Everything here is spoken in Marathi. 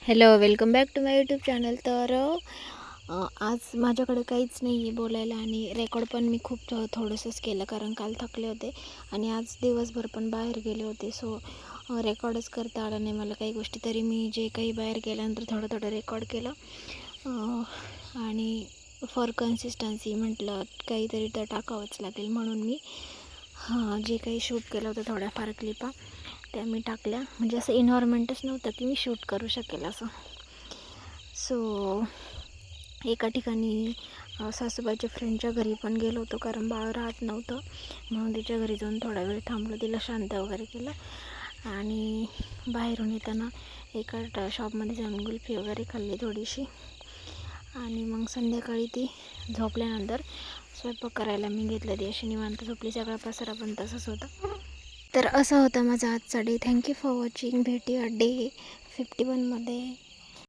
Hello, welcome back to my YouTube channel. तर आज माझ्याकडे काहीच नाही आहे बोलायला आणि रेकॉर्ड पण मी खूप थोडंसंच केलं, कारण काल थकले होते आणि आज दिवसभर पण बाहेर गेले होते. सो रेकॉर्डच करता आलं नाही मला काही गोष्टी. तरी मी जे काही बाहेर गेल्यानंतर थोडं थोडं रेकॉर्ड केलं आणि फॉर कन्सिस्टन्सी म्हटलं काहीतरी तर टाकावंच लागेल, म्हणून मी जे काही शूट केलं होतं थोड्याफार क्लिपा त्या मी टाकल्या. म्हणजे असं एन्व्हायरमेंटच नव्हतं की मी शूट करू शकेल असं. सो एका ठिकाणी सासूबाईच्या फ्रेंडच्या घरी पण गेलो होतो, कारण बाळ राहत नव्हतं म्हणून तिच्या घरी जाऊन थोडा वेळ थांबलो, तिला शांत वगैरे केलं आणि बाहेरून येताना एका शॉपमध्ये जाऊन कुल्फी वगैरे खाल्ली थोडीशी आणि मग संध्याकाळी ती झोपल्यानंतर स्वयंपाक करायला मी घेतलं. ती अशी निवांत झोपली, सगळा पसारा पण तसंच होता. तर असा होता माझा आजचा डे. Thank you for watching. भेटूया डे 51मध्ये.